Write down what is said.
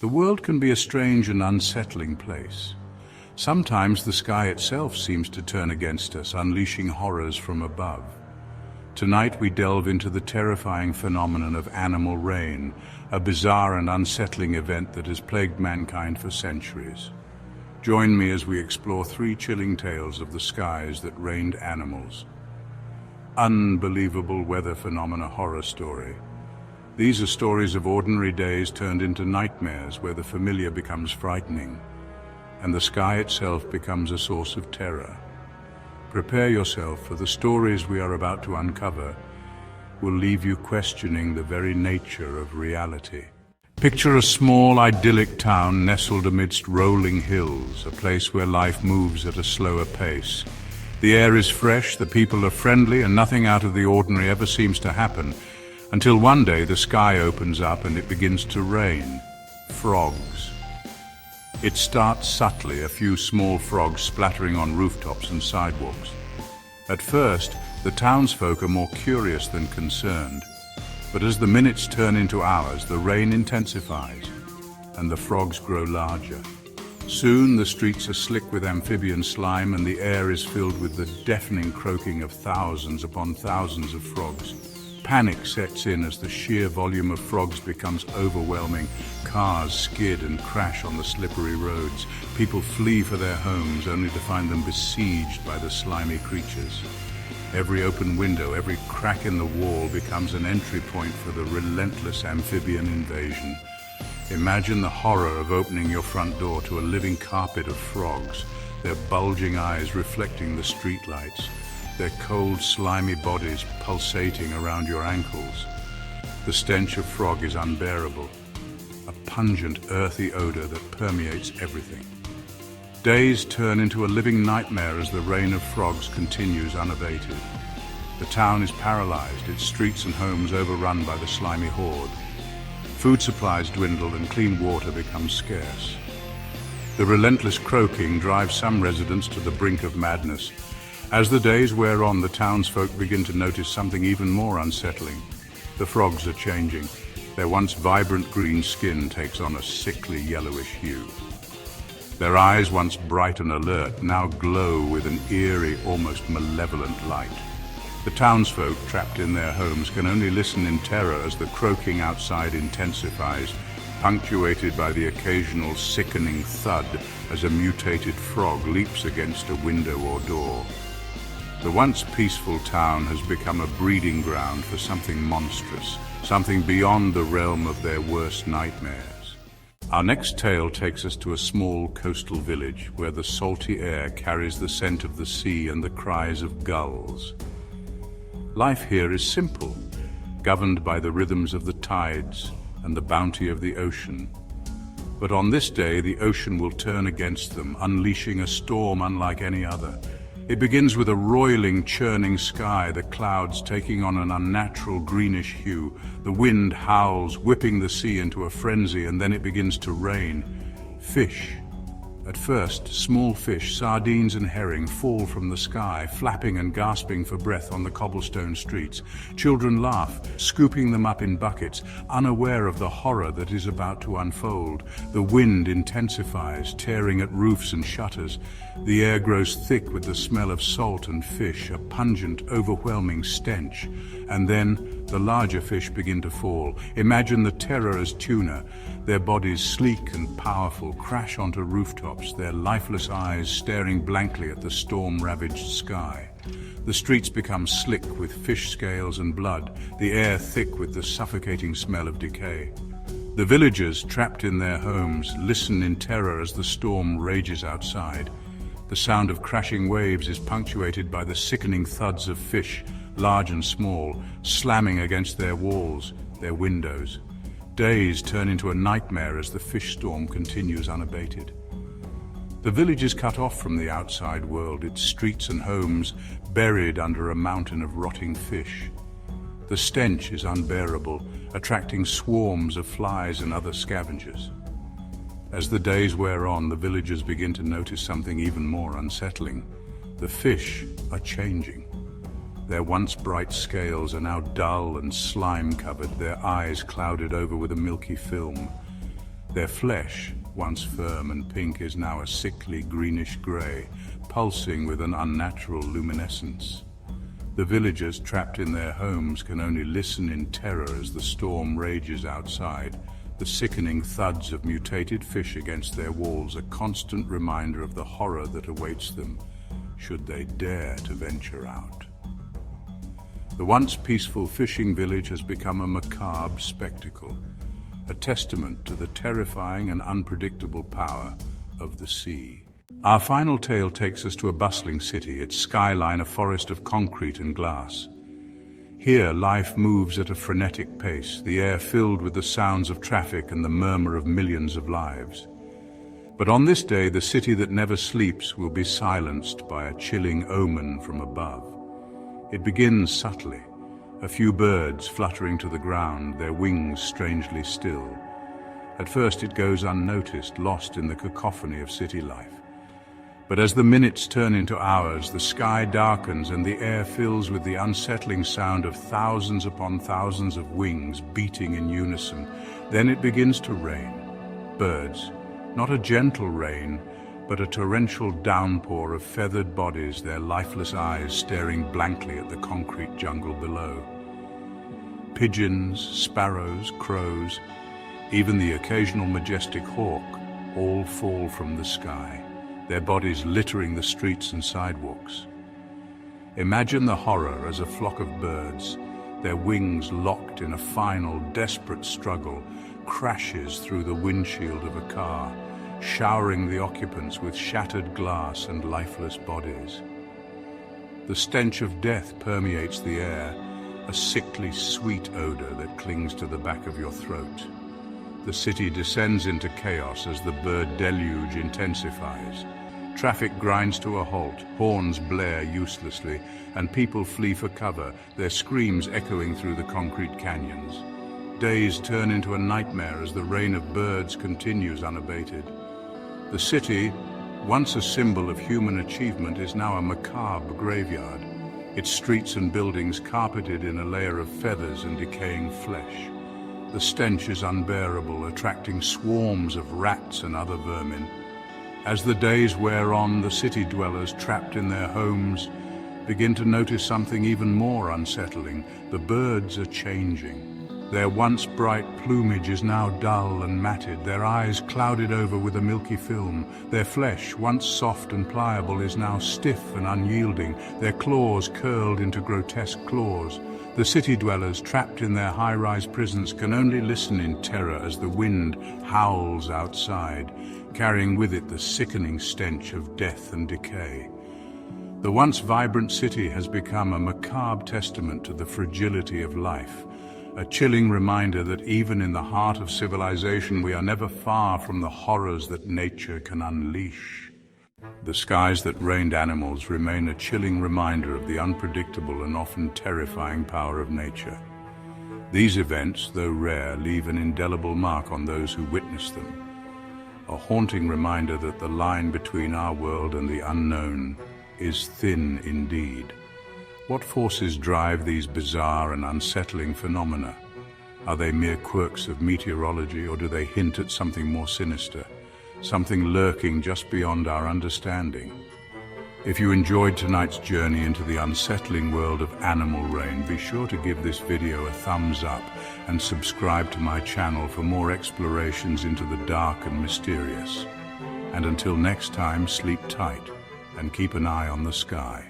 The world can be a strange and unsettling place. Sometimes the sky itself seems to turn against us, unleashing horrors from above. Tonight we delve into the terrifying phenomenon of animal rain, a bizarre and unsettling event that has plagued mankind for centuries. Join me as we explore three chilling tales of the skies that rained animals. Unbelievable weather phenomena horror story. These are stories of ordinary days turned into nightmares where the familiar becomes frightening, and the sky itself becomes a source of terror. Prepare yourself, for the stories we are about to uncover will leave you questioning the very nature of reality. Picture a small, idyllic town nestled amidst rolling hills, a place where life moves at a slower pace. The air is fresh, the people are friendly, and nothing out of the ordinary ever seems to happen, until one day the sky opens up and it begins to rain. Frogs. It starts subtly, a few small frogs splattering on rooftops and sidewalks. At first, the townsfolk are more curious than concerned. But as the minutes turn into hours, the rain intensifies, and the frogs grow larger. Soon the streets are slick with amphibian slime, and the air is filled with the deafening croaking of thousands upon thousands of frogs. Panic sets in as the sheer volume of frogs becomes overwhelming. Cars skid and crash on the slippery roads. People flee for their homes only to find them besieged by the slimy creatures. Every open window, every crack in the wall becomes an entry point for the relentless amphibian invasion. Imagine the horror of opening your front door to a living carpet of frogs, their bulging eyes reflecting the streetlights, their cold, slimy bodies pulsating around your ankles. The stench of frog is unbearable, a pungent, earthy odor that permeates everything. Days turn into a living nightmare as the rain of frogs continues unabated. The town is paralyzed, its streets and homes overrun by the slimy horde. Food supplies dwindle and clean water becomes scarce. The relentless croaking drives some residents to the brink of madness. As the days wear on, the townsfolk begin to notice something even more unsettling. The frogs are changing. Their once vibrant green skin takes on a sickly yellowish hue. Their eyes, once bright and alert, now glow with an eerie, almost malevolent light. The townsfolk, trapped in their homes, can only listen in terror as the croaking outside intensifies, punctuated by the occasional sickening thud as a mutated frog leaps against a window or door. The once peaceful town has become a breeding ground for something monstrous, something beyond the realm of their worst nightmares. Our next tale takes us to a small coastal village where the salty air carries the scent of the sea and the cries of gulls. Life here is simple, governed by the rhythms of the tides and the bounty of the ocean. But on this day, the ocean will turn against them, unleashing a storm unlike any other. It begins with a roiling, churning sky, the clouds taking on an unnatural greenish hue. The wind howls, whipping the sea into a frenzy, and then it begins to rain. Fish. At first, small fish, sardines and herring, fall from the sky, flapping and gasping for breath on the cobblestone streets. Children laugh, scooping them up in buckets, unaware of the horror that is about to unfold. The wind intensifies, tearing at roofs and shutters. The air grows thick with the smell of salt and fish, a pungent, overwhelming stench. And then the larger fish begin to fall. Imagine the terror as tuna. Their bodies, sleek and powerful, crash onto rooftops, their lifeless eyes staring blankly at the storm-ravaged sky. The streets become slick with fish scales and blood, the air thick with the suffocating smell of decay. The villagers, trapped in their homes, listen in terror as the storm rages outside. The sound of crashing waves is punctuated by the sickening thuds of fish, large and small, slamming against their walls, their windows. Days turn into a nightmare as the fish storm continues unabated. The village is cut off from the outside world, its streets and homes buried under a mountain of rotting fish. The stench is unbearable, attracting swarms of flies and other scavengers. As the days wear on, the villagers begin to notice something even more unsettling. The fish are changing. Their once bright scales are now dull and slime-covered, their eyes clouded over with a milky film. Their flesh, once firm and pink, is now a sickly greenish-gray, pulsing with an unnatural luminescence. The villagers trapped in their homes can only listen in terror as the storm rages outside. The sickening thuds of mutated fish against their walls, a constant reminder of the horror that awaits them, should they dare to venture out. The once peaceful fishing village has become a macabre spectacle, a testament to the terrifying and unpredictable power of the sea. Our final tale takes us to a bustling city, its skyline a forest of concrete and glass. Here, life moves at a frenetic pace, the air filled with the sounds of traffic and the murmur of millions of lives. But on this day, the city that never sleeps will be silenced by a chilling omen from above. It begins subtly, a few birds fluttering to the ground, their wings strangely still. At first it goes unnoticed, lost in the cacophony of city life. But as the minutes turn into hours, the sky darkens and the air fills with the unsettling sound of thousands upon thousands of wings beating in unison. Then it begins to rain. Birds, not a gentle rain, but a torrential downpour of feathered bodies, their lifeless eyes staring blankly at the concrete jungle below. Pigeons, sparrows, crows, even the occasional majestic hawk, all fall from the sky, their bodies littering the streets and sidewalks. Imagine the horror as a flock of birds, their wings locked in a final, desperate struggle, crashes through the windshield of a car, showering the occupants with shattered glass and lifeless bodies. The stench of death permeates the air, a sickly, sweet odor that clings to the back of your throat. The city descends into chaos as the bird deluge intensifies. Traffic grinds to a halt, horns blare uselessly, and people flee for cover, their screams echoing through the concrete canyons. Days turn into a nightmare as the rain of birds continues unabated. The city, once a symbol of human achievement, is now a macabre graveyard, its streets and buildings carpeted in a layer of feathers and decaying flesh. The stench is unbearable, attracting swarms of rats and other vermin. As the days wear on, the city dwellers trapped in their homes begin to notice something even more unsettling. The birds are changing. Their once bright plumage is now dull and matted, their eyes clouded over with a milky film. Their flesh, once soft and pliable, is now stiff and unyielding, their claws curled into grotesque claws. The city dwellers, trapped in their high-rise prisons, can only listen in terror as the wind howls outside, carrying with it the sickening stench of death and decay. The once vibrant city has become a macabre testament to the fragility of life, a chilling reminder that even in the heart of civilization we are never far from the horrors that nature can unleash. The skies that rained animals remain a chilling reminder of the unpredictable and often terrifying power of nature. These events, though rare, leave an indelible mark on those who witness them, a haunting reminder that the line between our world and the unknown is thin indeed. What forces drive these bizarre and unsettling phenomena? Are they mere quirks of meteorology, or do they hint at something more sinister, something lurking just beyond our understanding? If you enjoyed tonight's journey into the unsettling world of animal rain, be sure to give this video a thumbs up and subscribe to my channel for more explorations into the dark and mysterious. And until next time, sleep tight and keep an eye on the sky.